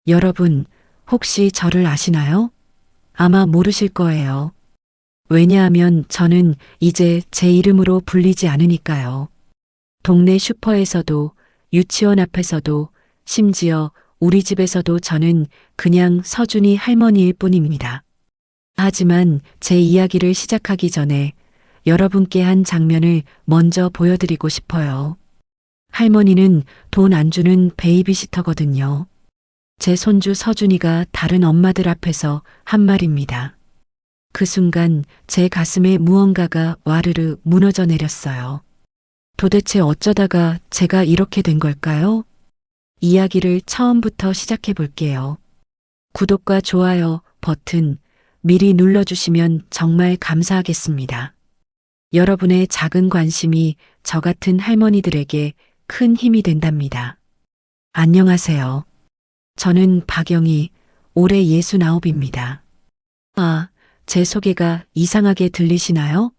여러분, 혹시 저를 아시나요? 아마 모르실 거예요. 왜냐하면 저는 이제 제 이름으로 불리지 않으니까요. 동네 슈퍼에서도, 유치원 앞에서도, 심지어 우리 집에서도 저는 그냥 서준이 할머니일 뿐입니다. 하지만 제 이야기를 시작하기 전에 여러분께 한 장면을 먼저 보여드리고 싶어요. 할머니는 돈 안 주는 베이비시터거든요. 제 손주 서준이가 다른 엄마들 앞에서 한 말입니다. 그 순간 제 가슴에 무언가가 와르르 무너져 내렸어요. 도대체 어쩌다가 제가 이렇게 된 걸까요? 이야기를 처음부터 시작해 볼게요. 구독과 좋아요 버튼 미리 눌러주시면 정말 감사하겠습니다. 여러분의 작은 관심이 저 같은 할머니들에게 큰 힘이 된답니다. 안녕하세요. 저는 박영희, 올해 69입니다. 아, 제 소개가 이상하게 들리시나요?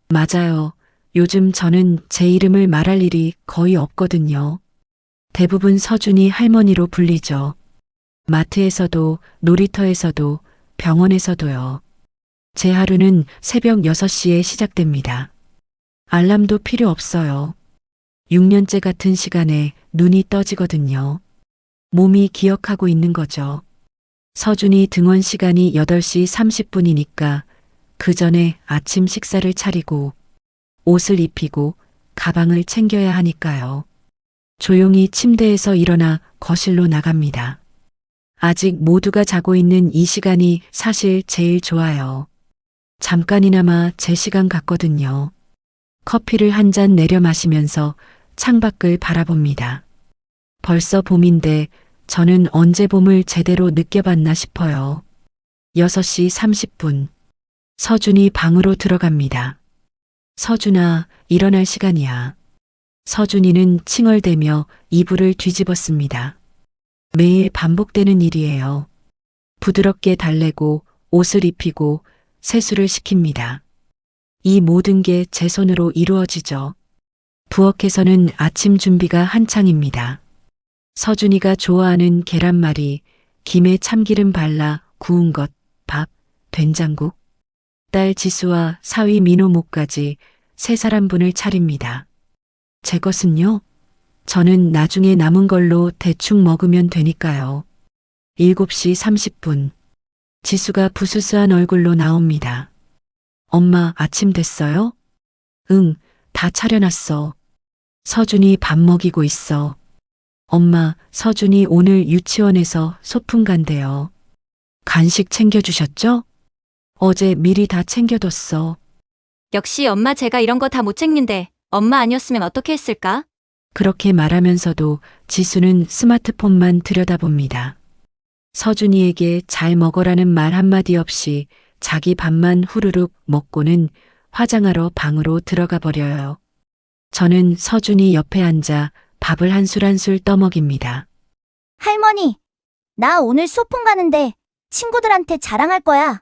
맞아요. 요즘 저는 제 이름을 말할 일이 거의 없거든요. 대부분 서준이 할머니로 불리죠. 마트에서도, 놀이터에서도, 병원에서도요. 제 하루는 새벽 6시에 시작됩니다. 알람도 필요 없어요. 6년째 같은 시간에 눈이 떠지거든요. 몸이 기억하고 있는 거죠. 서준이 등원 시간이 8시 30분이니까 그 전에 아침 식사를 차리고 옷을 입히고 가방을 챙겨야 하니까요. 조용히 침대에서 일어나 거실로 나갑니다. 아직 모두가 자고 있는 이 시간이 사실 제일 좋아요. 잠깐이나마 제 시간 같거든요. 커피를 한 잔 내려 마시면서 창밖을 바라봅니다. 벌써 봄인데 저는 언제 봄을 제대로 느껴봤나 싶어요. 6시 30분. 서준이 방으로 들어갑니다. 서준아, 일어날 시간이야. 서준이는 칭얼대며 이불을 뒤집었습니다. 매일 반복되는 일이에요. 부드럽게 달래고 옷을 입히고 세수를 시킵니다. 이 모든 게 제 손으로 이루어지죠. 부엌에서는 아침 준비가 한창입니다. 서준이가 좋아하는 계란말이, 김에 참기름 발라 구운 것, 밥, 된장국. 딸 지수와 사위 민호 목까지 3사람분을 차립니다. 제 것은요? 저는 나중에 남은 걸로 대충 먹으면 되니까요. 7시 30분. 지수가 부스스한 얼굴로 나옵니다. 엄마, 아침 됐어요? 응, 다 차려놨어. 서준이 밥 먹이고 있어. 엄마, 서준이 오늘 유치원에서 소풍 간대요. 간식 챙겨주셨죠? 어제 미리 다 챙겨뒀어. 역시 엄마 제가 이런 거 다 못 챙긴데 엄마 아니었으면 어떻게 했을까? 그렇게 말하면서도 지수는 스마트폰만 들여다봅니다. 서준이에게 잘 먹어라는 말 한마디 없이 자기 밥만 후루룩 먹고는 화장하러 방으로 들어가 버려요. 저는 서준이 옆에 앉아 밥을 한 술 한 술 떠먹입니다. 할머니, 나 오늘 소풍 가는데 친구들한테 자랑할 거야.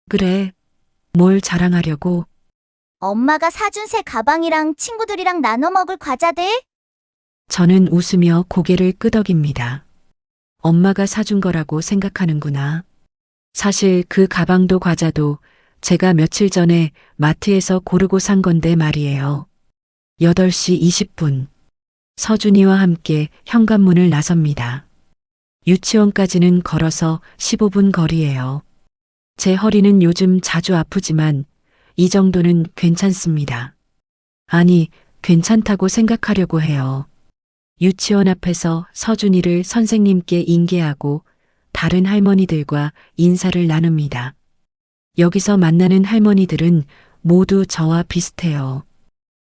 그래, 뭘 자랑하려고? 엄마가 사준 새 가방이랑 친구들이랑 나눠 먹을 과자들? 저는 웃으며 고개를 끄덕입니다. 엄마가 사준 거라고 생각하는구나. 사실 그 가방도 과자도 제가 며칠 전에 마트에서 고르고 산 건데 말이에요. 8시 20분. 서준이와 함께 현관문을 나섭니다. 유치원까지는 걸어서 15분 거리예요. 제 허리는 요즘 자주 아프지만 이 정도는 괜찮습니다. 아니, 괜찮다고 생각하려고 해요. 유치원 앞에서 서준이를 선생님께 인계하고 다른 할머니들과 인사를 나눕니다. 여기서 만나는 할머니들은 모두 저와 비슷해요.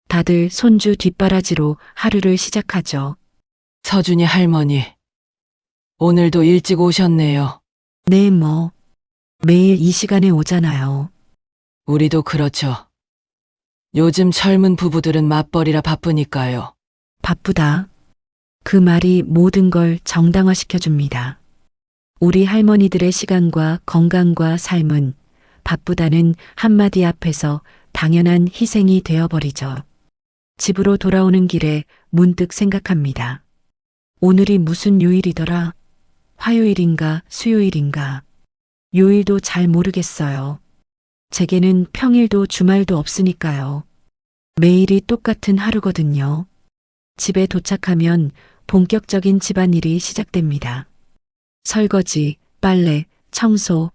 다들 손주 뒷바라지로 하루를 시작하죠. 서준이 할머니, 오늘도 일찍 오셨네요. 네, 뭐. 매일 이 시간에 오잖아요. 우리도 그렇죠. 요즘 젊은 부부들은 맞벌이라 바쁘니까요. 바쁘다. 그 말이 모든 걸 정당화시켜줍니다. 우리 할머니들의 시간과 건강과 삶은 바쁘다는 한마디 앞에서 당연한 희생이 되어버리죠. 집으로 돌아오는 길에 문득 생각합니다. 오늘이 무슨 요일이더라? 화요일인가 수요일인가. 요일도 잘 모르겠어요. 제게는 평일도 주말도 없으니까요. 매일이 똑같은 하루거든요. 집에 도착하면 본격적인 집안일이 시작됩니다. 설거지, 빨래, 청소.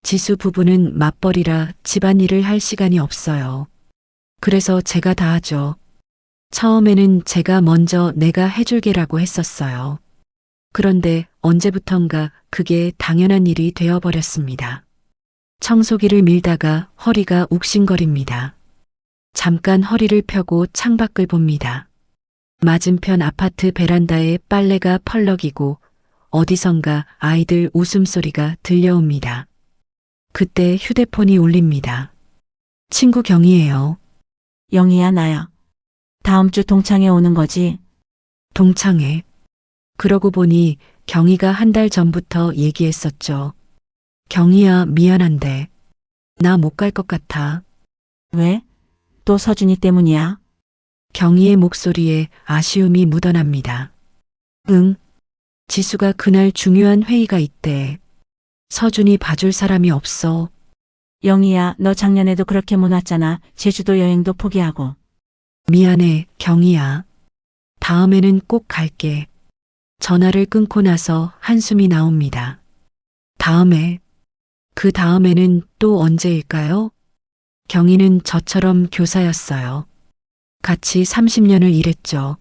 지수 부부는 맞벌이라 집안일을 할 시간이 없어요. 그래서 제가 다 하죠. 처음에는 제가 먼저 내가 해줄게라고 했었어요. 그런데 언제부턴가 그게 당연한 일이 되어버렸습니다. 청소기를 밀다가 허리가 욱신거립니다. 잠깐 허리를 펴고 창밖을 봅니다. 맞은편 아파트 베란다에 빨래가 펄럭이고 어디선가 아이들 웃음소리가 들려옵니다. 그때 휴대폰이 울립니다. 친구 경이에요. 영희야, 나야. 다음 주 동창회 오는 거지? 동창회. 그러고 보니 경이가 한 달 전부터 얘기했었죠. 경이야, 미안한데 나 못 갈 것 같아. 왜? 또 서준이 때문이야? 경이의 목소리에 아쉬움이 묻어납니다. 응. 지수가 그날 중요한 회의가 있대. 서준이 봐줄 사람이 없어. 영희야, 너 작년에도 그렇게 못 왔잖아. 제주도 여행도 포기하고. 미안해, 경이야. 다음에는 꼭 갈게. 전화를 끊고 나서 한숨이 나옵니다. 다음에, 그 다음에는 또 언제일까요? 경이는 저처럼 교사였어요. 같이 30년을 일했죠.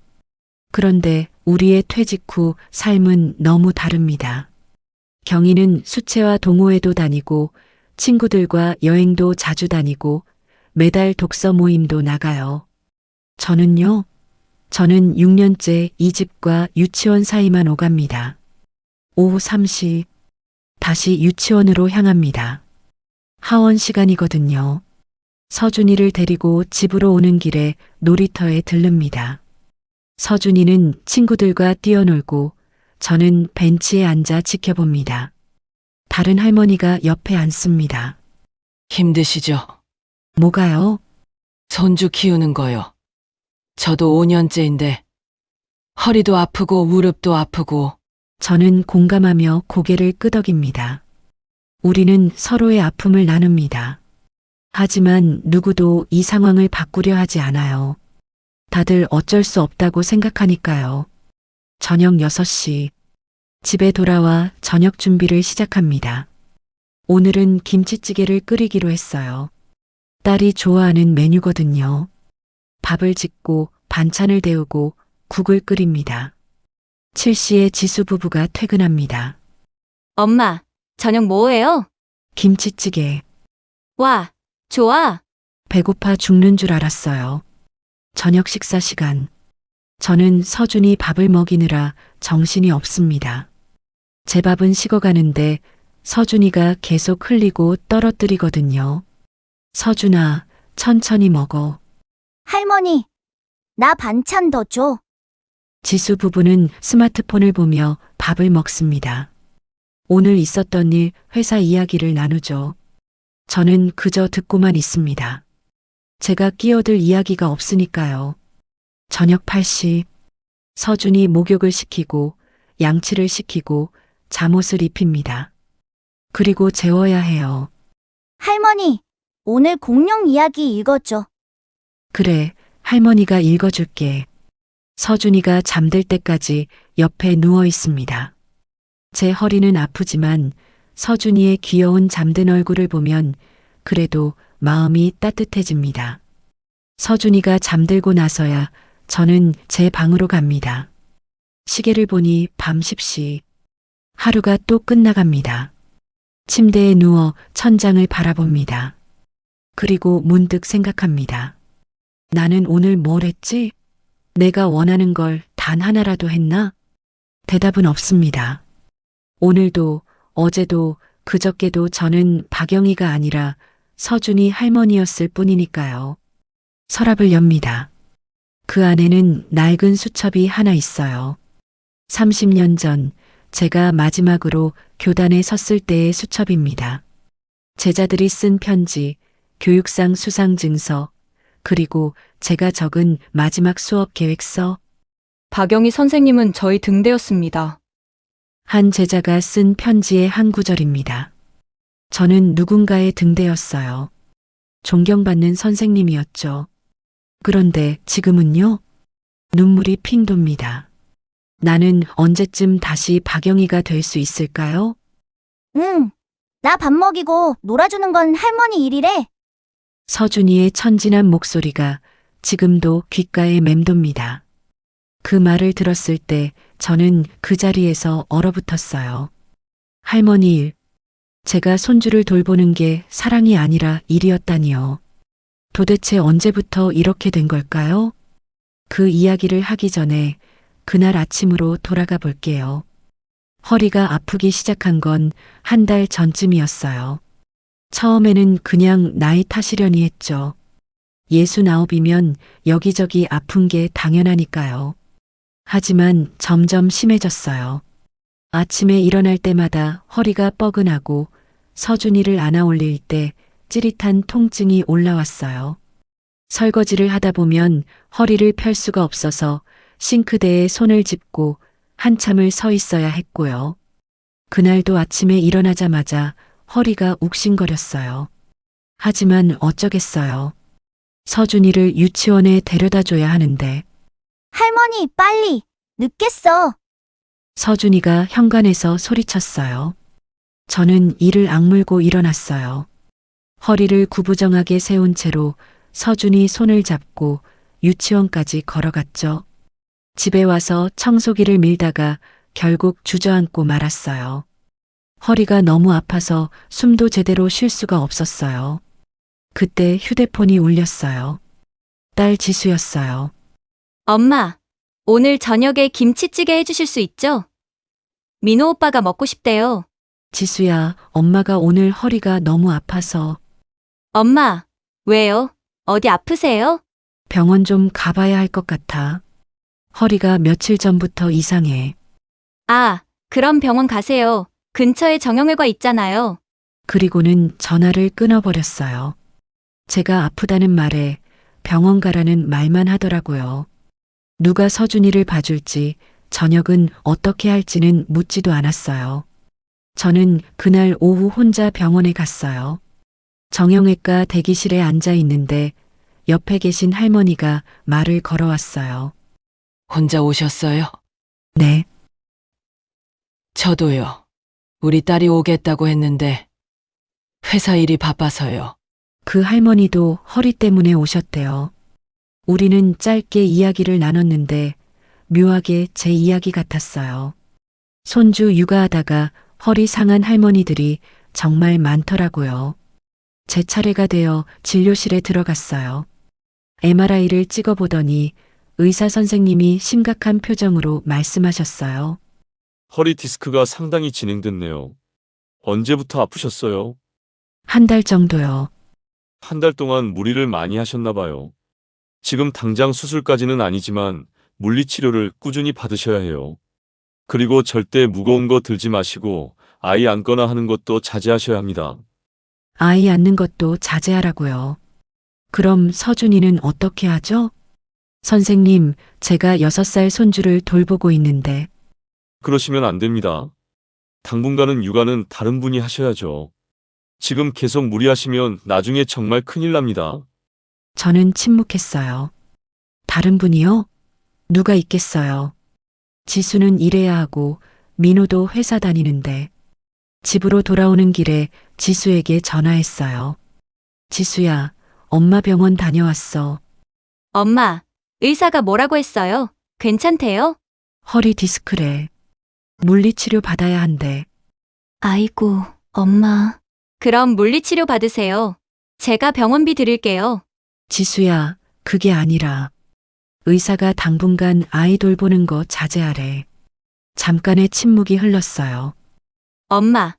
그런데 우리의 퇴직 후 삶은 너무 다릅니다. 경이는 수채화 동호회도 다니고 친구들과 여행도 자주 다니고 매달 독서 모임도 나가요. 저는요? 저는 6년째 이 집과 유치원 사이만 오갑니다. 오후 3시 다시 유치원으로 향합니다. 하원 시간이거든요. 서준이를 데리고 집으로 오는 길에 놀이터에 들릅니다. 서준이는 친구들과 뛰어놀고 저는 벤치에 앉아 지켜봅니다. 다른 할머니가 옆에 앉습니다. 힘드시죠? 뭐가요? 손주 키우는 거요. 저도 5년째인데 허리도 아프고 무릎도 아프고. 저는 공감하며 고개를 끄덕입니다. 우리는 서로의 아픔을 나눕니다. 하지만 누구도 이 상황을 바꾸려 하지 않아요. 다들 어쩔 수 없다고 생각하니까요. 저녁 6시. 집에 돌아와 저녁 준비를 시작합니다. 오늘은 김치찌개를 끓이기로 했어요. 딸이 좋아하는 메뉴거든요. 밥을 짓고 반찬을 데우고 국을 끓입니다. 7시에 지수 부부가 퇴근합니다. 엄마, 저녁 뭐예요? 김치찌개. 와, 좋아. 배고파 죽는 줄 알았어요. 저녁 식사 시간. 저는 서준이 밥을 먹이느라 정신이 없습니다. 제 밥은 식어가는데 서준이가 계속 흘리고 떨어뜨리거든요. 서준아, 천천히 먹어. 할머니, 나 반찬 더 줘. 지수 부부는 스마트폰을 보며 밥을 먹습니다. 오늘 있었던 일, 회사 이야기를 나누죠. 저는 그저 듣고만 있습니다. 제가 끼어들 이야기가 없으니까요. 저녁 8시, 서준이 목욕을 시키고 양치를 시키고 잠옷을 입힙니다. 그리고 재워야 해요. 할머니, 오늘 공룡 이야기 읽어줘. 그래, 할머니가 읽어줄게. 서준이가 잠들 때까지 옆에 누워 있습니다. 제 허리는 아프지만 서준이의 귀여운 잠든 얼굴을 보면 그래도 마음이 따뜻해집니다. 서준이가 잠들고 나서야 저는 제 방으로 갑니다. 시계를 보니 밤 10시. 하루가 또 끝나갑니다. 침대에 누워 천장을 바라봅니다. 그리고 문득 생각합니다. 나는 오늘 뭘 했지? 내가 원하는 걸 단 하나라도 했나? 대답은 없습니다. 오늘도 어제도 그저께도 저는 박영희가 아니라 서준이 할머니였을 뿐이니까요. 서랍을 엽니다. 그 안에는 낡은 수첩이 하나 있어요. 30년 전 제가 마지막으로 교단에 섰을 때의 수첩입니다. 제자들이 쓴 편지, 교육상 수상 증서, 그리고 제가 적은 마지막 수업 계획서. 박영희 선생님은 저희 등대였습니다. 한 제자가 쓴 편지의 한 구절입니다. 저는 누군가의 등대였어요. 존경받는 선생님이었죠. 그런데 지금은요? 눈물이 핑 돕니다. 나는 언제쯤 다시 박영희가 될 수 있을까요? 응. 나 밥 먹이고 놀아주는 건 할머니 일이래. 서준이의 천진한 목소리가 지금도 귓가에 맴돕니다. 그 말을 들었을 때 저는 그 자리에서 얼어붙었어요. 할머니 일. 제가 손주를 돌보는 게 사랑이 아니라 일이었다니요. 도대체 언제부터 이렇게 된 걸까요? 그 이야기를 하기 전에 그날 아침으로 돌아가 볼게요. 허리가 아프기 시작한 건 한 달 전쯤이었어요. 처음에는 그냥 나이 탓이려니 했죠. 69이면 여기저기 아픈 게 당연하니까요. 하지만 점점 심해졌어요. 아침에 일어날 때마다 허리가 뻐근하고 서준이를 안아 올릴 때 찌릿한 통증이 올라왔어요. 설거지를 하다 보면 허리를 펼 수가 없어서 싱크대에 손을 짚고 한참을 서 있어야 했고요. 그날도 아침에 일어나자마자 허리가 욱신거렸어요. 하지만 어쩌겠어요. 서준이를 유치원에 데려다 줘야 하는데 할머니, 빨리. 늦겠어. 서준이가 현관에서 소리쳤어요. 저는 이를 악물고 일어났어요. 허리를 구부정하게 세운 채로 서준이 손을 잡고 유치원까지 걸어갔죠. 집에 와서 청소기를 밀다가 결국 주저앉고 말았어요. 허리가 너무 아파서 숨도 제대로 쉴 수가 없었어요. 그때 휴대폰이 울렸어요. 딸 지수였어요. 엄마, 오늘 저녁에 김치찌개 해주실 수 있죠? 민호 오빠가 먹고 싶대요. 지수야, 엄마가 오늘 허리가 너무 아파서 엄마, 왜요? 어디 아프세요? 병원 좀 가봐야 할 것 같아. 허리가 며칠 전부터 이상해. 아, 그럼 병원 가세요. 근처에 정형외과 있잖아요. 그리고는 전화를 끊어버렸어요. 제가 아프다는 말에 병원 가라는 말만 하더라고요. 누가 서준이를 봐줄지, 저녁은 어떻게 할지는 묻지도 않았어요. 저는 그날 오후 혼자 병원에 갔어요. 정형외과 대기실에 앉아 있는데 옆에 계신 할머니가 말을 걸어왔어요. 혼자 오셨어요? 네, 저도요. 우리 딸이 오겠다고 했는데 회사 일이 바빠서요. 그 할머니도 허리 때문에 오셨대요. 우리는 짧게 이야기를 나눴는데 묘하게 제 이야기 같았어요. 손주 육아하다가 허리 상한 할머니들이 정말 많더라고요. 제 차례가 되어 진료실에 들어갔어요. MRI를 찍어보더니 의사 선생님이 심각한 표정으로 말씀하셨어요. 허리 디스크가 상당히 진행됐네요. 언제부터 아프셨어요? 한 달 정도요. 한 달 동안 무리를 많이 하셨나 봐요. 지금 당장 수술까지는 아니지만 물리치료를 꾸준히 받으셔야 해요. 그리고 절대 무거운 거 들지 마시고 아이 안거나 하는 것도 자제하셔야 합니다. 아이 앉는 것도 자제하라고요. 그럼 서준이는 어떻게 하죠? 선생님, 제가 6살 손주를 돌보고 있는데 그러시면 안 됩니다. 당분간은 육아는 다른 분이 하셔야죠. 지금 계속 무리하시면 나중에 정말 큰일 납니다. 저는 침묵했어요. 다른 분이요? 누가 있겠어요? 지수는 일해야 하고 민호도 회사 다니는데 집으로 돌아오는 길에 지수에게 전화했어요. 지수야, 엄마 병원 다녀왔어. 엄마, 의사가 뭐라고 했어요? 괜찮대요? 허리 디스크래. 물리치료 받아야 한대. 아이고, 엄마. 그럼 물리치료 받으세요. 제가 병원비 드릴게요. 지수야, 그게 아니라 의사가 당분간 아이 돌보는 거 자제하래. 잠깐의 침묵이 흘렀어요. 엄마,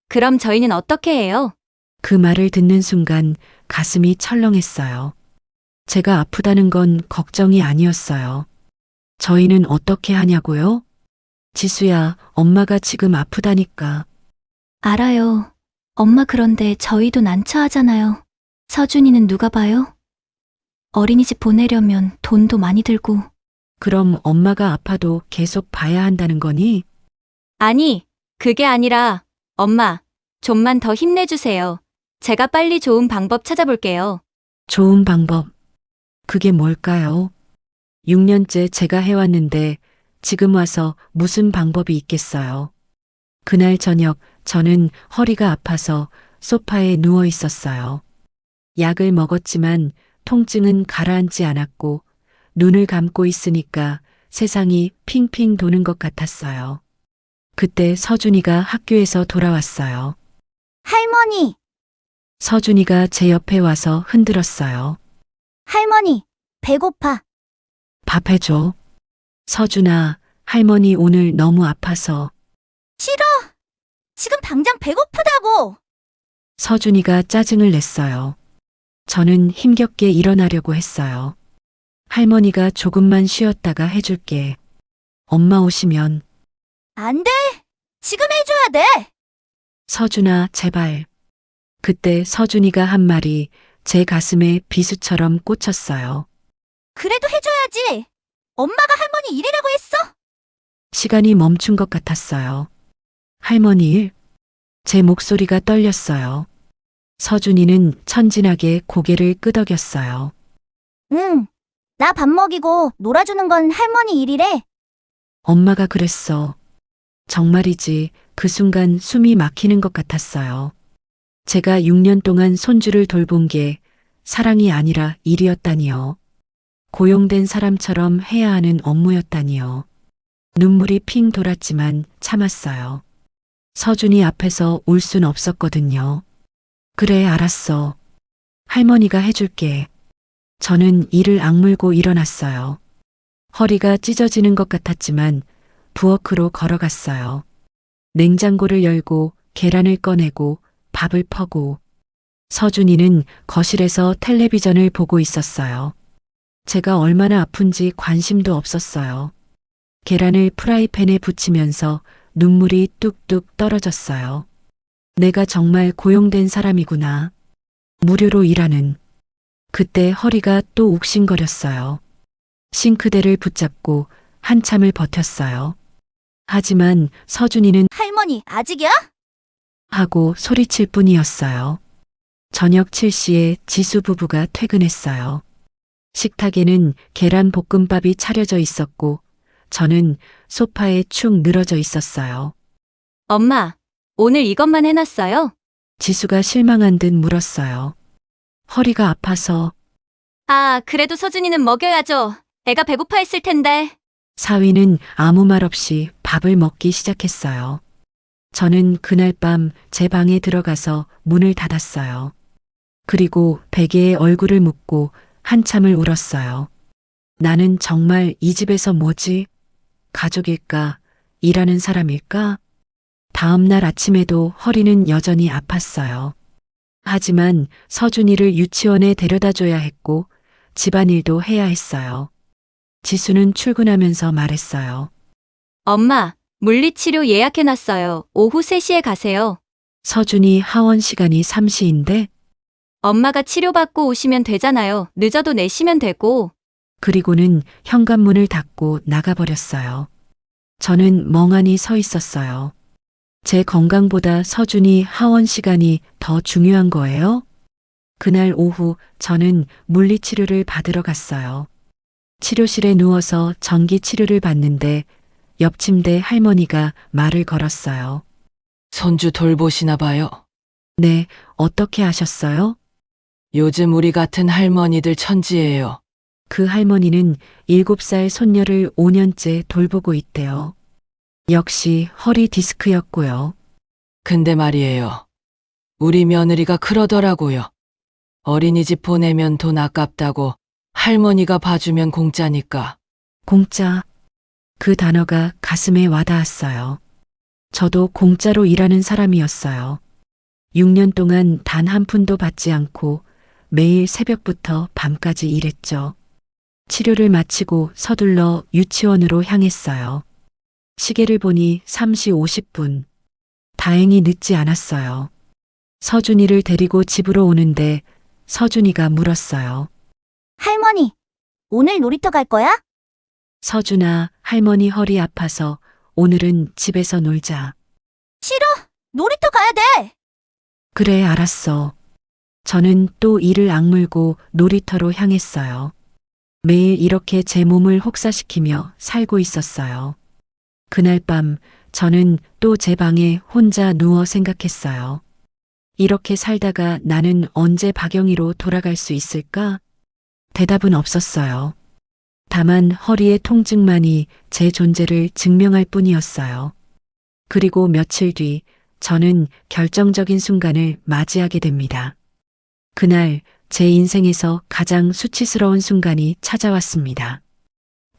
그럼 저희는 어떻게 해요? 그 말을 듣는 순간 가슴이 철렁했어요. 제가 아프다는 건 걱정이 아니었어요. 저희는 어떻게 하냐고요? 지수야, 엄마가 지금 아프다니까. 알아요. 엄마 그런데 저희도 난처하잖아요. 서준이는 누가 봐요? 어린이집 보내려면 돈도 많이 들고. 그럼 엄마가 아파도 계속 봐야 한다는 거니? 아니, 그게 아니라, 엄마, 좀만 더 힘내주세요. 제가 빨리 좋은 방법 찾아볼게요. 좋은 방법. 그게 뭘까요? 6년째 제가 해왔는데 지금 와서 무슨 방법이 있겠어요? 그날 저녁 저는 허리가 아파서 소파에 누워 있었어요. 약을 먹었지만 통증은 가라앉지 않았고 눈을 감고 있으니까 세상이 핑핑 도는 것 같았어요. 그때 서준이가 학교에서 돌아왔어요. 할머니, 서준이가 제 옆에 와서 흔들었어요. 할머니, 배고파. 밥 해줘. 서준아, 할머니 오늘 너무 아파서. 싫어. 지금 당장 배고프다고. 서준이가 짜증을 냈어요. 저는 힘겹게 일어나려고 했어요. 할머니가 조금만 쉬었다가 해줄게. 엄마 오시면. 안 돼. 지금 해줘야 돼. 서준아, 제발. 그때 서준이가 한 말이 제 가슴에 비수처럼 꽂혔어요. 그래도 해줘야지. 엄마가 할머니 일이라고 했어? 시간이 멈춘 것 같았어요. 할머니 일? 제 목소리가 떨렸어요. 서준이는 천진하게 고개를 끄덕였어요. 응. 나 밥 먹이고 놀아주는 건 할머니 일이래. 엄마가 그랬어. 정말이지 그 순간 숨이 막히는 것 같았어요. 제가 6년 동안 손주를 돌본 게 사랑이 아니라 일이었다니요. 고용된 사람처럼 해야 하는 업무였다니요. 눈물이 핑 돌았지만 참았어요. 서준이 앞에서 울 순 없었거든요. 그래, 알았어. 할머니가 해줄게. 저는 이를 악물고 일어났어요. 허리가 찢어지는 것 같았지만 부엌으로 걸어갔어요. 냉장고를 열고 계란을 꺼내고 밥을 퍼고 서준이는 거실에서 텔레비전을 보고 있었어요. 제가 얼마나 아픈지 관심도 없었어요. 계란을 프라이팬에 붙이면서 눈물이 뚝뚝 떨어졌어요. 내가 정말 고용된 사람이구나. 무료로 일하는. 그때 허리가 또 욱신거렸어요. 싱크대를 붙잡고 한참을 버텼어요. 하지만 서준이는 할머니, 아직이야? 하고 소리칠 뿐이었어요. 저녁 7시에 지수 부부가 퇴근했어요. 식탁에는 계란 볶음밥이 차려져 있었고 저는 소파에 축 늘어져 있었어요. 엄마, 오늘 이것만 해놨어요? 지수가 실망한 듯 물었어요. 허리가 아파서. 아, 그래도 서준이는 먹여야죠. 애가 배고파 했을 텐데. 사위는 아무 말 없이 밥을 먹기 시작했어요. 저는 그날 밤 제 방에 들어가서 문을 닫았어요. 그리고 베개에 얼굴을 묻고 한참을 울었어요. 나는 정말 이 집에서 뭐지? 가족일까? 일하는 사람일까? 다음 날 아침에도 허리는 여전히 아팠어요. 하지만 서준이를 유치원에 데려다 줘야 했고 집안일도 해야 했어요. 지수는 출근하면서 말했어요. 엄마, 물리치료 예약해놨어요. 오후 3시에 가세요. 서준이 하원 시간이 3시인데 엄마가 치료받고 오시면 되잖아요. 늦어도 내시면 되고. 그리고는 현관문을 닫고 나가버렸어요. 저는 멍하니 서 있었어요. 제 건강보다 서준이 하원 시간이 더 중요한 거예요? 그날 오후 저는 물리치료를 받으러 갔어요. 치료실에 누워서 전기 치료를 받는데 옆 침대 할머니가 말을 걸었어요. 손주 돌보시나 봐요. 네, 어떻게 아셨어요? 요즘 우리 같은 할머니들 천지예요. 그 할머니는 7살 손녀를 5년째 돌보고 있대요. 역시 허리 디스크였고요. 근데 말이에요. 우리 며느리가 그러더라고요. 어린이집 보내면 돈 아깝다고 할머니가 봐주면 공짜니까. 공짜. 그 단어가 가슴에 와닿았어요. 저도 공짜로 일하는 사람이었어요. 6년 동안 단 한 푼도 받지 않고 매일 새벽부터 밤까지 일했죠. 치료를 마치고 서둘러 유치원으로 향했어요. 시계를 보니 3시 50분. 다행히 늦지 않았어요. 서준이를 데리고 집으로 오는데 서준이가 물었어요. 할머니, 오늘 놀이터 갈 거야? 서준아, 할머니 허리 아파서 오늘은 집에서 놀자. 싫어. 놀이터 가야 돼. 그래, 알았어. 저는 또 이를 악물고 놀이터로 향했어요. 매일 이렇게 제 몸을 혹사시키며 살고 있었어요. 그날 밤 저는 또 제 방에 혼자 누워 생각했어요. 이렇게 살다가 나는 언제 박영희로 돌아갈 수 있을까? 대답은 없었어요. 다만 허리의 통증만이 제 존재를 증명할 뿐이었어요. 그리고 며칠 뒤 저는 결정적인 순간을 맞이하게 됩니다. 그날 제 인생에서 가장 수치스러운 순간이 찾아왔습니다.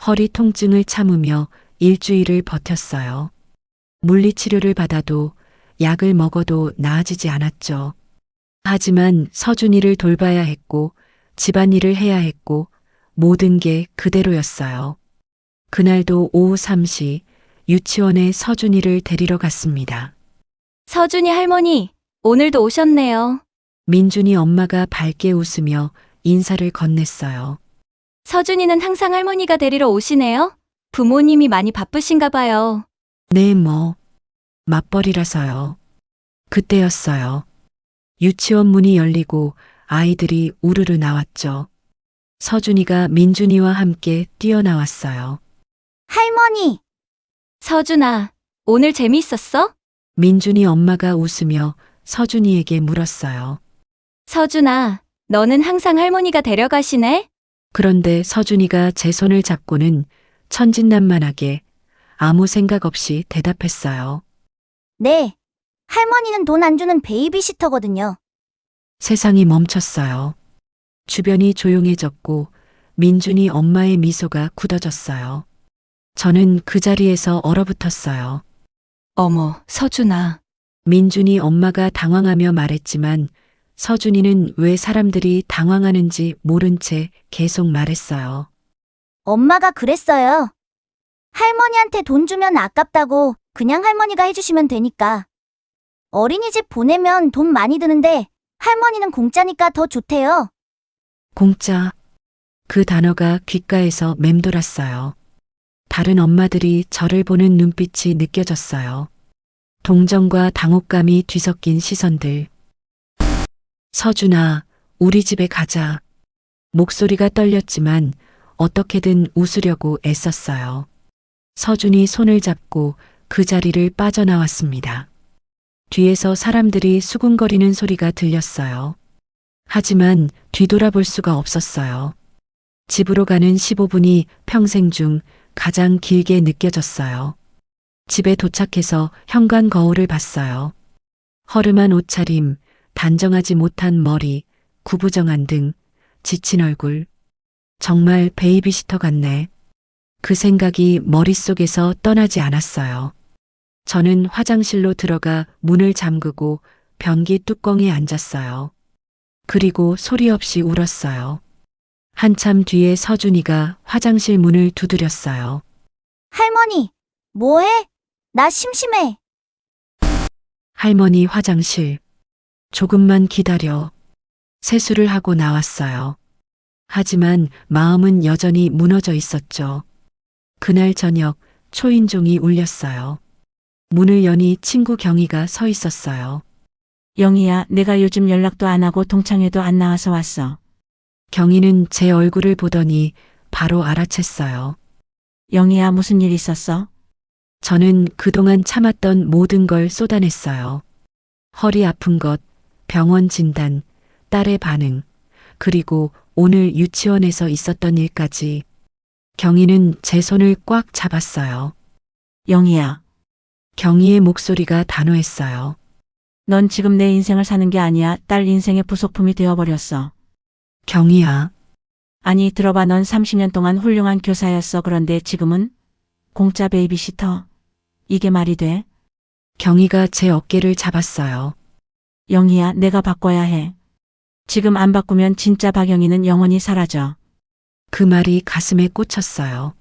허리 통증을 참으며 일주일을 버텼어요. 물리치료를 받아도 약을 먹어도 나아지지 않았죠. 하지만 서준이를 돌봐야 했고 집안일을 해야 했고 모든 게 그대로였어요. 그날도 오후 3시 유치원에 서준이를 데리러 갔습니다. 서준이 할머니, 오늘도 오셨네요. 민준이 엄마가 밝게 웃으며 인사를 건넸어요. 서준이는 항상 할머니가 데리러 오시네요. 부모님이 많이 바쁘신가 봐요. 네, 맞벌이라서요. 그때였어요. 유치원 문이 열리고 아이들이 우르르 나왔죠. 서준이가 민준이와 함께 뛰어나왔어요. 할머니, 서준아, 오늘 재미있었어? 민준이 엄마가 웃으며 서준이에게 물었어요. 서준아, 너는 항상 할머니가 데려가시네? 그런데 서준이가 제 손을 잡고는 천진난만하게 아무 생각 없이 대답했어요. 네. 할머니는 돈 안 주는 베이비시터거든요. 세상이 멈췄어요. 주변이 조용해졌고 민준이 엄마의 미소가 굳어졌어요. 저는 그 자리에서 얼어붙었어요. 어머, 서준아. 민준이 엄마가 당황하며 말했지만 서준이는 왜 사람들이 당황하는지 모른 채 계속 말했어요. 엄마가 그랬어요. 할머니한테 돈 주면 아깝다고 그냥 할머니가 해주시면 되니까. 어린이집 보내면 돈 많이 드는데 할머니는 공짜니까 더 좋대요. 공짜. 그 단어가 귓가에서 맴돌았어요. 다른 엄마들이 저를 보는 눈빛이 느껴졌어요. 동정과 당혹감이 뒤섞인 시선들. 서준아, 우리 집에 가자. 목소리가 떨렸지만 어떻게든 웃으려고 애썼어요. 서준이 손을 잡고 그 자리를 빠져나왔습니다. 뒤에서 사람들이 수군거리는 소리가 들렸어요. 하지만 뒤돌아볼 수가 없었어요. 집으로 가는 15분이 평생 중 가장 길게 느껴졌어요. 집에 도착해서 현관 거울을 봤어요. 허름한 옷차림, 단정하지 못한 머리, 구부정한 등, 지친 얼굴. 정말 베이비시터 같네. 그 생각이 머릿속에서 떠나지 않았어요. 저는 화장실로 들어가 문을 잠그고 변기 뚜껑에 앉았어요. 그리고 소리 없이 울었어요. 한참 뒤에 서준이가 화장실 문을 두드렸어요. 할머니, 뭐해? 나 심심해. 할머니 화장실. 조금만 기다려. 세수를 하고 나왔어요. 하지만 마음은 여전히 무너져 있었죠. 그날 저녁 초인종이 울렸어요. 문을 여니 친구 경희가 서 있었어요. 영희야, 내가 요즘 연락도 안 하고 동창회도 안 나와서 왔어. 경희는 제 얼굴을 보더니 바로 알아챘어요. 영희야, 무슨 일 있었어? 저는 그동안 참았던 모든 걸 쏟아냈어요. 허리 아픈 것, 병원 진단, 딸의 반응, 그리고 오늘 유치원에서 있었던 일까지. 경희는 제 손을 꽉 잡았어요. 영희야, 경희의 목소리가 단호했어요. 넌 지금 내 인생을 사는 게 아니야. 딸 인생의 부속품이 되어버렸어. 경희야, 아니, 들어봐. 넌 30년 동안 훌륭한 교사였어. 그런데 지금은 공짜 베이비시터. 이게 말이 돼? 경희가 제 어깨를 잡았어요. 영희야, 내가 바꿔야 해. 지금 안 바꾸면 진짜 박영희는 영원히 사라져. 그 말이 가슴에 꽂혔어요.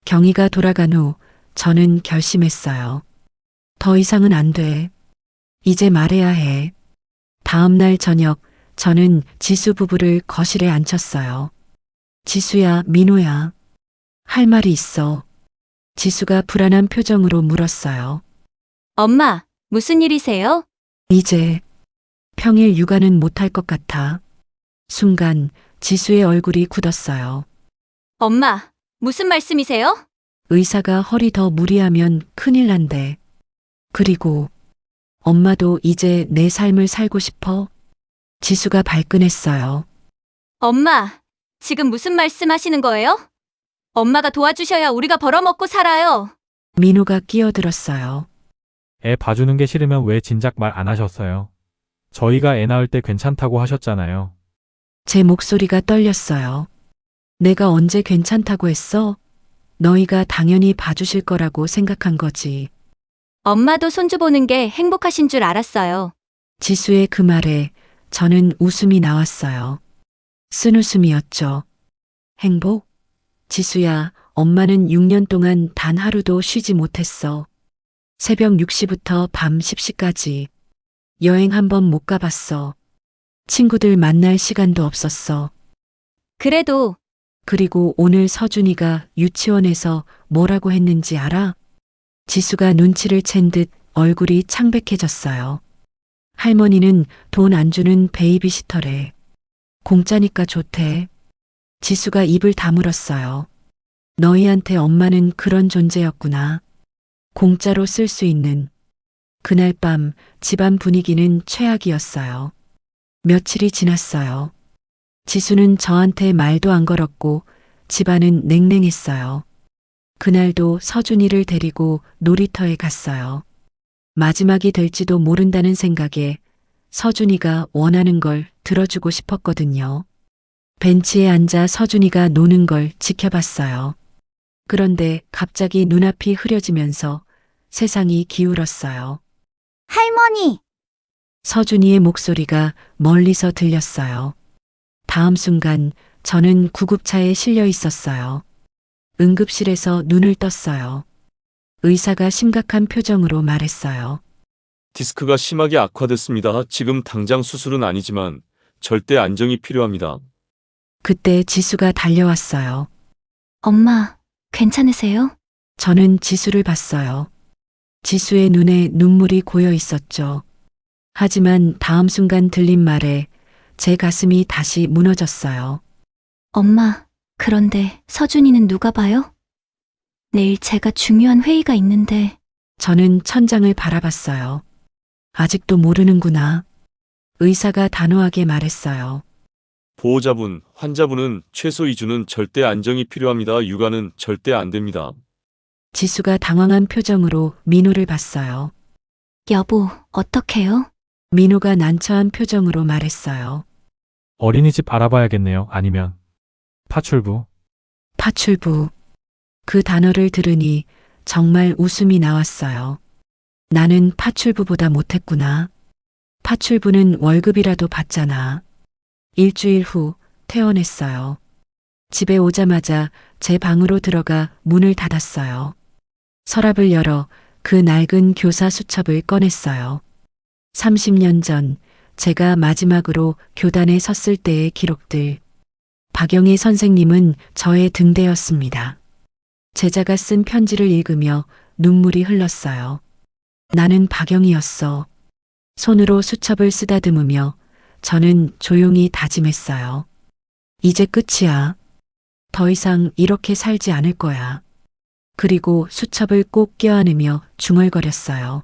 경희가 돌아간 후 저는 결심했어요. 더 이상은 안 돼. 이제 말해야 해. 다음 날 저녁 저는 지수 부부를 거실에 앉혔어요. 지수야, 민호야. 할 말이 있어. 지수가 불안한 표정으로 물었어요. 엄마, 무슨 일이세요? 이제 평일 육아는 못할 것 같아. 순간 지수의 얼굴이 굳었어요. 엄마, 무슨 말씀이세요? 의사가 허리 더 무리하면 큰일 난대. 그리고 엄마도 이제 내 삶을 살고 싶어? 지수가 발끈했어요. 엄마, 지금 무슨 말씀하시는 거예요? 엄마가 도와주셔야 우리가 벌어먹고 살아요. 민호가 끼어들었어요. 애 봐주는 게 싫으면 왜 진작 말 안 하셨어요? 저희가 애 낳을 때 괜찮다고 하셨잖아요. 제 목소리가 떨렸어요. 내가 언제 괜찮다고 했어? 너희가 당연히 봐주실 거라고 생각한 거지. 엄마도 손주 보는 게 행복하신 줄 알았어요. 지수의 그 말에 저는 웃음이 나왔어요. 쓴웃음이었죠. 행복? 지수야, 엄마는 6년 동안 단 하루도 쉬지 못했어. 새벽 6시부터 밤 10시까지. 여행 한 번 못 가봤어. 친구들 만날 시간도 없었어. 그래도 그리고 오늘 서준이가 유치원에서 뭐라고 했는지 알아? 지수가 눈치를 챈 듯 얼굴이 창백해졌어요. 할머니는 돈 안 주는 베이비시터래. 공짜니까 좋대. 지수가 입을 다물었어요. 너희한테 엄마는 그런 존재였구나. 공짜로 쓸 수 있는. 그날 밤 집안 분위기는 최악이었어요. 며칠이 지났어요. 지수는 저한테 말도 안 걸었고 집안은 냉랭했어요. 그날도 서준이를 데리고 놀이터에 갔어요. 마지막이 될지도 모른다는 생각에 서준이가 원하는 걸 들어주고 싶었거든요. 벤치에 앉아 서준이가 노는 걸 지켜봤어요. 그런데 갑자기 눈앞이 흐려지면서 세상이 기울었어요. 할머니! 서준이의 목소리가 멀리서 들렸어요. 다음 순간 저는 구급차에 실려 있었어요. 응급실에서 눈을 떴어요. 의사가 심각한 표정으로 말했어요. 디스크가 심하게 악화됐습니다. 지금 당장 수술은 아니지만 절대 안정이 필요합니다. 그때 지수가 달려왔어요. 엄마, 괜찮으세요? 저는 지수를 봤어요. 지수의 눈에 눈물이 고여 있었죠. 하지만 다음 순간 들린 말에 제 가슴이 다시 무너졌어요. 엄마, 그런데 서준이는 누가 봐요? 내일 제가 중요한 회의가 있는데. 저는 천장을 바라봤어요. 아직도 모르는구나. 의사가 단호하게 말했어요. 보호자분, 환자분은 최소 2주는 절대 안정이 필요합니다. 육아는 절대 안 됩니다. 지수가 당황한 표정으로 민호를 봤어요. 여보, 어떡해요? 민호가 난처한 표정으로 말했어요. 어린이집 알아봐야겠네요. 아니면 파출부. 파출부. 그 단어를 들으니 정말 웃음이 나왔어요. 나는 파출부보다 못했구나. 파출부는 월급이라도 받잖아. 일주일 후 퇴원했어요. 집에 오자마자 제 방으로 들어가 문을 닫았어요. 서랍을 열어 그 낡은 교사 수첩을 꺼냈어요. 30년 전 제가 마지막으로 교단에 섰을 때의 기록들. 박영희 선생님은 저의 등대였습니다. 제자가 쓴 편지를 읽으며 눈물이 흘렀어요. 나는 박영희였어. 손으로 수첩을 쓰다듬으며 저는 조용히 다짐했어요. 이제 끝이야. 더 이상 이렇게 살지 않을 거야. 그리고 수첩을 꼭 껴안으며 중얼거렸어요.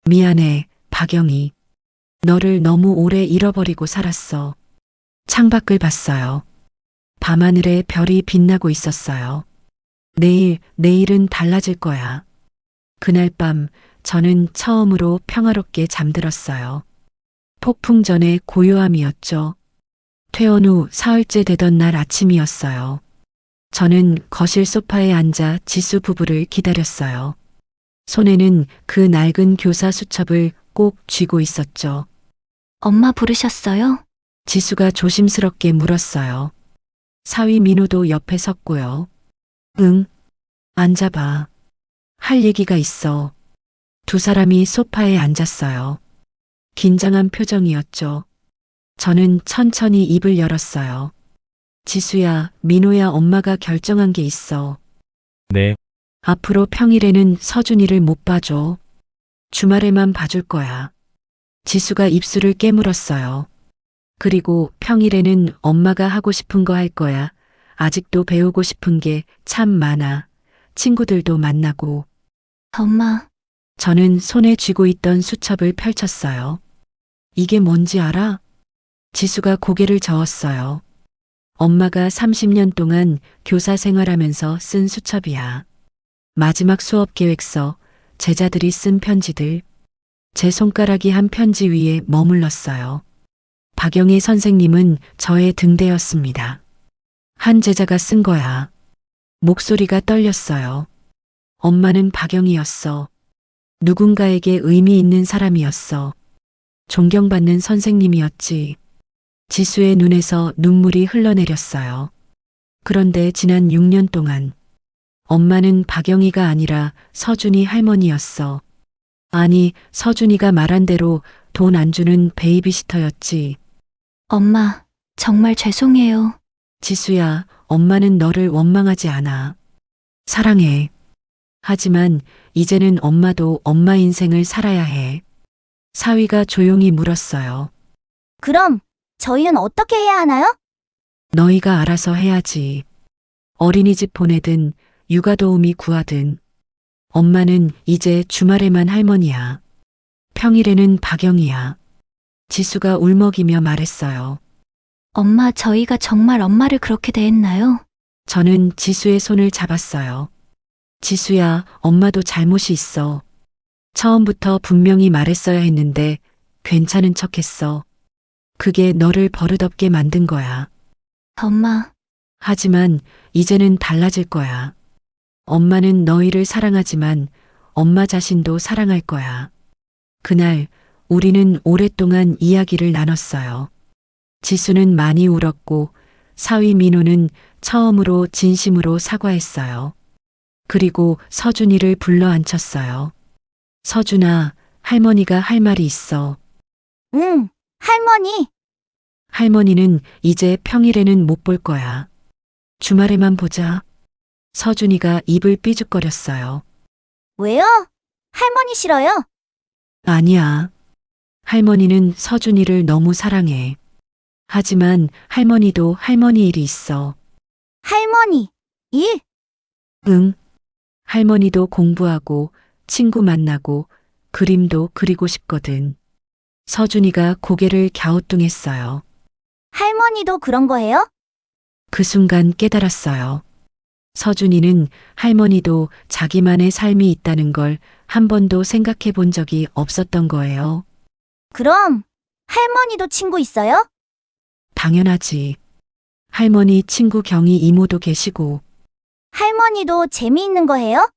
미안해, 박영희. 너를 너무 오래 잃어버리고 살았어. 창밖을 봤어요. 밤하늘에 별이 빛나고 있었어요. 내일은 달라질 거야. 그날 밤 저는 처음으로 평화롭게 잠들었어요. 폭풍 전의 고요함이었죠. 퇴원 후 사흘째 되던 날 아침이었어요. 저는 거실 소파에 앉아 지수 부부를 기다렸어요. 손에는 그 낡은 교사 수첩을 꼭 쥐고 있었죠. 엄마 부르셨어요? 지수가 조심스럽게 물었어요. 사위 민호도 옆에 섰고요. 응, 앉아봐. 할 얘기가 있어. 두 사람이 소파에 앉았어요. 긴장한 표정이었죠. 저는 천천히 입을 열었어요. 지수야, 민호야, 엄마가 결정한 게 있어. 네. 앞으로 평일에는 서준이를 못 봐줘. 주말에만 봐줄 거야. 지수가 입술을 깨물었어요. 그리고 평일에는 엄마가 하고 싶은 거 할 거야. 아직도 배우고 싶은 게 참 많아. 친구들도 만나고. 엄마, 저는 손에 쥐고 있던 수첩을 펼쳤어요. 이게 뭔지 알아? 지수가 고개를 저었어요. 엄마가 30년 동안 교사 생활하면서 쓴 수첩이야. 마지막 수업 계획서, 제자들이 쓴 편지들. 제 손가락이 한 편지 위에 머물렀어요. 박영희 선생님은 저의 등대였습니다. 한 제자가 쓴 거야. 목소리가 떨렸어요. 엄마는 박영희였어. 누군가에게 의미 있는 사람이었어. 존경받는 선생님이었지. 지수의 눈에서 눈물이 흘러내렸어요. 그런데 지난 6년 동안 엄마는 박영희가 아니라 서준이 할머니였어. 아니, 서준이가 말한 대로 돈 안 주는 베이비시터였지. 엄마, 정말 죄송해요. 지수야, 엄마는 너를 원망하지 않아. 사랑해. 하지만 이제는 엄마도 엄마 인생을 살아야 해. 사위가 조용히 물었어요. 그럼 저희는 어떻게 해야 하나요? 너희가 알아서 해야지. 어린이집 보내든 육아 도우미 구하든. 엄마는 이제 주말에만 할머니야. 평일에는 박영희야. 지수가 울먹이며 말했어요. 엄마, 저희가 정말 엄마를 그렇게 대했나요? 저는 지수의 손을 잡았어요. 지수야, 엄마도 잘못이 있어. 처음부터 분명히 말했어야 했는데 괜찮은 척 했어. 그게 너를 버릇없게 만든 거야. 엄마, 하지만 이제는 달라질 거야. 엄마는 너희를 사랑하지만 엄마 자신도 사랑할 거야. 그날 우리는 오랫동안 이야기를 나눴어요. 지수는 많이 울었고 사위 민호는 처음으로 진심으로 사과했어요. 그리고 서준이를 불러 앉혔어요. 서준아, 할머니가 할 말이 있어. 응, 할머니. 할머니는 이제 평일에는 못 볼 거야. 주말에만 보자. 서준이가 입을 삐죽거렸어요. 왜요? 할머니 싫어요? 아니야. 할머니는 서준이를 너무 사랑해. 하지만 할머니도 할머니 일이 있어. 할머니, 일? 응. 할머니도 공부하고 친구 만나고 그림도 그리고 싶거든. 서준이가 고개를 갸우뚱했어요. 할머니도 그런 거 해요? 그 순간 깨달았어요. 서준이는 할머니도 자기만의 삶이 있다는 걸 한 번도 생각해 본 적이 없었던 거예요. 그럼 할머니도 친구 있어요? 당연하지. 할머니 친구 경희 이모도 계시고, 할머니도 재미있는 거 해요?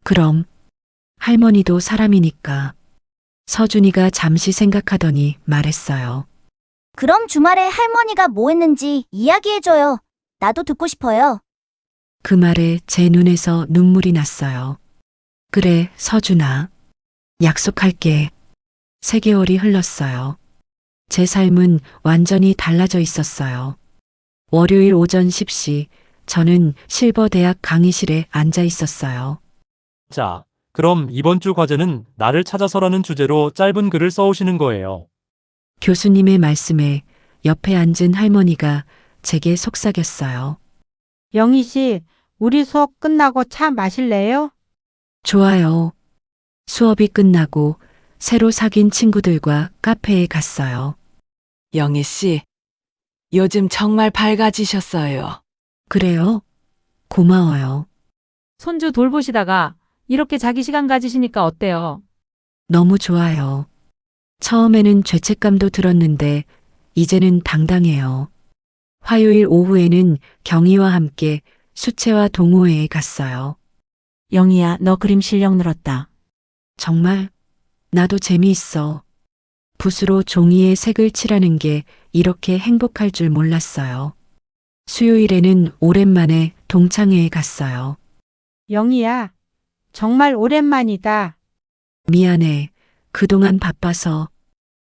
그럼 할머니도 사람이니까. 서준이가 잠시 생각하더니 말했어요. 그럼 주말에 할머니가 뭐 했는지 이야기해줘요. 나도 듣고 싶어요. 그 말에 제 눈에서 눈물이 났어요. 그래, 서준아. 약속할게. 3개월이 흘렀어요. 제 삶은 완전히 달라져 있었어요. 월요일 오전 10시, 저는 실버대학 강의실에 앉아 있었어요. 자, 그럼 이번 주 과제는 나를 찾아서라는 주제로 짧은 글을 써오시는 거예요. 교수님의 말씀에 옆에 앉은 할머니가 제게 속삭였어요. 영희 씨, 우리 수업 끝나고 차 마실래요? 좋아요. 수업이 끝나고 새로 사귄 친구들과 카페에 갔어요. 영희 씨, 요즘 정말 밝아지셨어요. 그래요? 고마워요. 손주 돌보시다가 이렇게 자기 시간 가지시니까 어때요? 너무 좋아요. 처음에는 죄책감도 들었는데 이제는 당당해요. 화요일 오후에는 경희와 함께 수채화 동호회에 갔어요. 영희야, 너 그림 실력 늘었다. 정말 나도 재미있어. 붓으로 종이에 색을 칠하는 게 이렇게 행복할 줄 몰랐어요. 수요일에는 오랜만에 동창회에 갔어요. 영희야, 정말 오랜만이다. 미안해. 그동안 바빠서.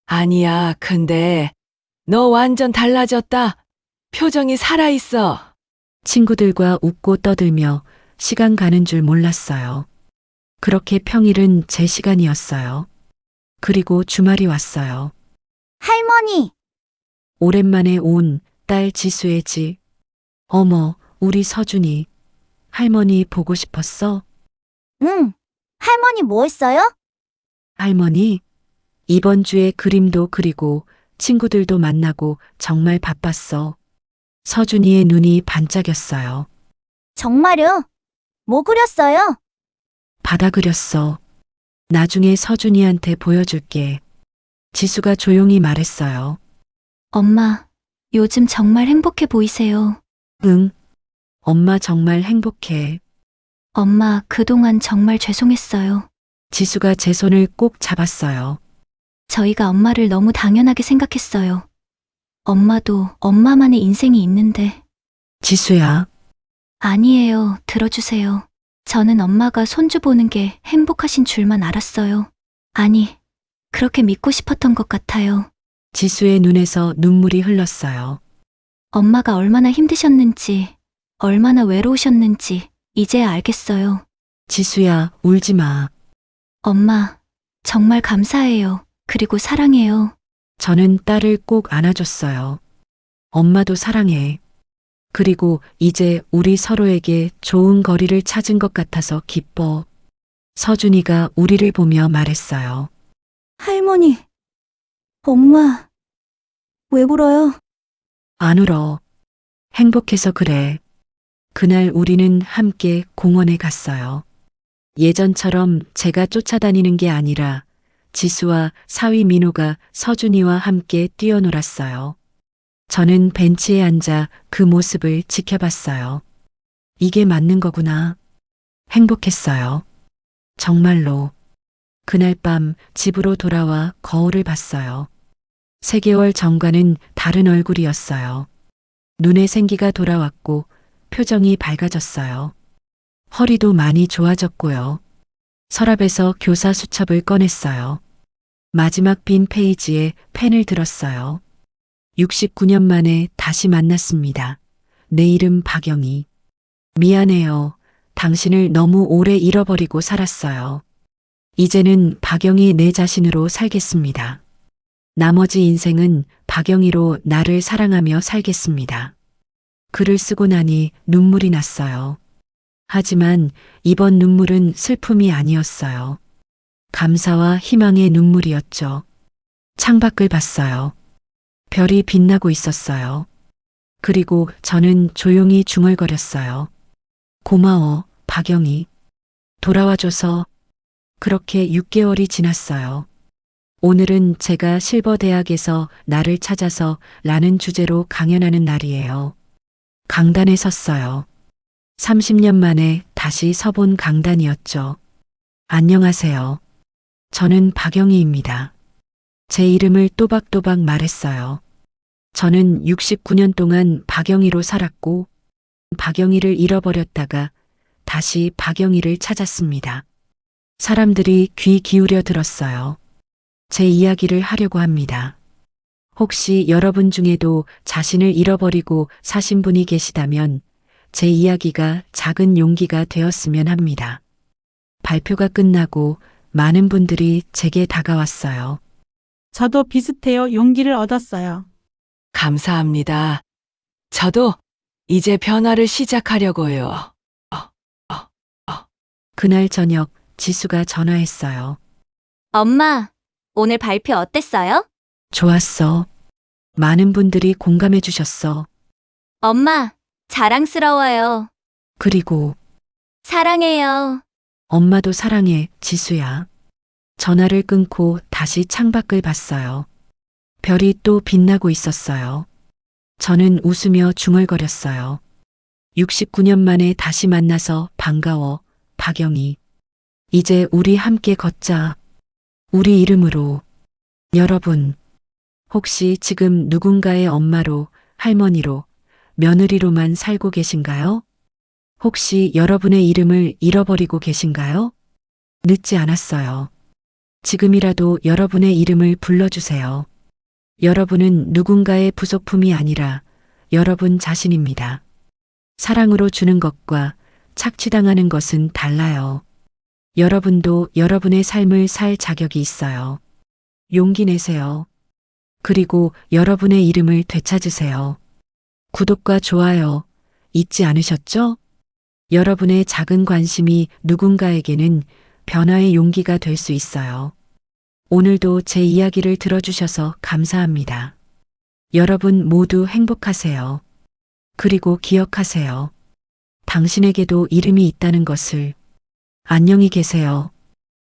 아니야, 근데 너 완전 달라졌다. 표정이 살아있어. 친구들과 웃고 떠들며 시간 가는 줄 몰랐어요. 그렇게 평일은 제 시간이었어요. 그리고 주말이 왔어요. 할머니, 오랜만에 온 딸 지수의 집. 어머, 우리 서준이. 할머니 보고 싶었어? 응. 할머니 뭐 했어요? 할머니, 이번 주에 그림도 그리고 친구들도 만나고 정말 바빴어. 서준이의 눈이 반짝였어요. 정말요? 뭐 그렸어요? 바다 그렸어. 나중에 서준이한테 보여줄게. 지수가 조용히 말했어요. 엄마, 요즘 정말 행복해 보이세요. 응. 엄마 정말 행복해. 엄마, 그동안 정말 죄송했어요. 지수가 제 손을 꼭 잡았어요. 저희가 엄마를 너무 당연하게 생각했어요. 엄마도 엄마만의 인생이 있는데. 지수야, 아니에요. 들어주세요. 저는 엄마가 손주 보는 게 행복하신 줄만 알았어요. 아니, 그렇게 믿고 싶었던 것 같아요. 지수의 눈에서 눈물이 흘렀어요. 엄마가 얼마나 힘드셨는지, 얼마나 외로우셨는지 이제야 알겠어요. 지수야, 울지 마. 엄마, 정말 감사해요. 그리고 사랑해요. 저는 딸을 꼭 안아줬어요. 엄마도 사랑해. 그리고 이제 우리 서로에게 좋은 거리를 찾은 것 같아서 기뻐. 서준이가 우리를 보며 말했어요. 할머니, 엄마, 왜 울어요? 안 울어. 행복해서 그래. 그날 우리는 함께 공원에 갔어요. 예전처럼 제가 쫓아다니는 게 아니라 지수와 사위 민호가 서준이와 함께 뛰어놀았어요. 저는 벤치에 앉아 그 모습을 지켜봤어요. 이게 맞는 거구나. 행복했어요. 정말로. 그날 밤 집으로 돌아와 거울을 봤어요. 3개월 전과는 다른 얼굴이었어요. 눈에 생기가 돌아왔고 표정이 밝아졌어요. 허리도 많이 좋아졌고요. 서랍에서 교사 수첩을 꺼냈어요. 마지막 빈 페이지에 펜을 들었어요. 69년 만에 다시 만났습니다. 내 이름 박영희. 미안해요. 당신을 너무 오래 잃어버리고 살았어요. 이제는 박영희 내 자신으로 살겠습니다. 나머지 인생은 박영희로 나를 사랑하며 살겠습니다. 글을 쓰고 나니 눈물이 났어요. 하지만 이번 눈물은 슬픔이 아니었어요. 감사와 희망의 눈물이었죠. 창밖을 봤어요. 별이 빛나고 있었어요. 그리고 저는 조용히 중얼거렸어요. 고마워, 박영희. 돌아와줘서. 그렇게 6개월이 지났어요. 오늘은 제가 실버대학에서 나를 찾아서 라는 주제로 강연하는 날이에요. 강단에 섰어요. 30년 만에 다시 서본 강단이었죠. 안녕하세요. 저는 박영희입니다. 제 이름을 또박또박 말했어요. 저는 69년 동안 박영희로 살았고 박영희를 잃어버렸다가 다시 박영희를 찾았습니다. 사람들이 귀 기울여 들었어요. 제 이야기를 하려고 합니다. 혹시 여러분 중에도 자신을 잃어버리고 사신 분이 계시다면 제 이야기가 작은 용기가 되었으면 합니다. 발표가 끝나고 많은 분들이 제게 다가왔어요. 저도 비슷해요. 용기를 얻었어요. 감사합니다. 저도 이제 변화를 시작하려고요. 그날 저녁 지수가 전화했어요. 엄마, 오늘 발표 어땠어요? 좋았어. 많은 분들이 공감해 주셨어. 엄마, 자랑스러워요. 그리고 사랑해요. 엄마도 사랑해, 지수야. 전화를 끊고 다시 창밖을 봤어요. 별이 또 빛나고 있었어요. 저는 웃으며 중얼거렸어요. 69년 만에 다시 만나서 반가워, 박영희. 이제 우리 함께 걷자. 우리 이름으로. 여러분, 혹시 지금 누군가의 엄마로, 할머니로, 며느리로만 살고 계신가요? 혹시 여러분의 이름을 잃어버리고 계신가요? 늦지 않았어요. 지금이라도 여러분의 이름을 불러주세요. 여러분은 누군가의 부속품이 아니라 여러분 자신입니다. 사랑으로 주는 것과 착취당하는 것은 달라요. 여러분도 여러분의 삶을 살 자격이 있어요. 용기 내세요. 그리고 여러분의 이름을 되찾으세요. 구독과 좋아요 잊지 않으셨죠? 여러분의 작은 관심이 누군가에게는 변화의 용기가 될 수 있어요. 오늘도 제 이야기를 들어주셔서 감사합니다. 여러분 모두 행복하세요. 그리고 기억하세요. 당신에게도 이름이 있다는 것을. 안녕히 계세요.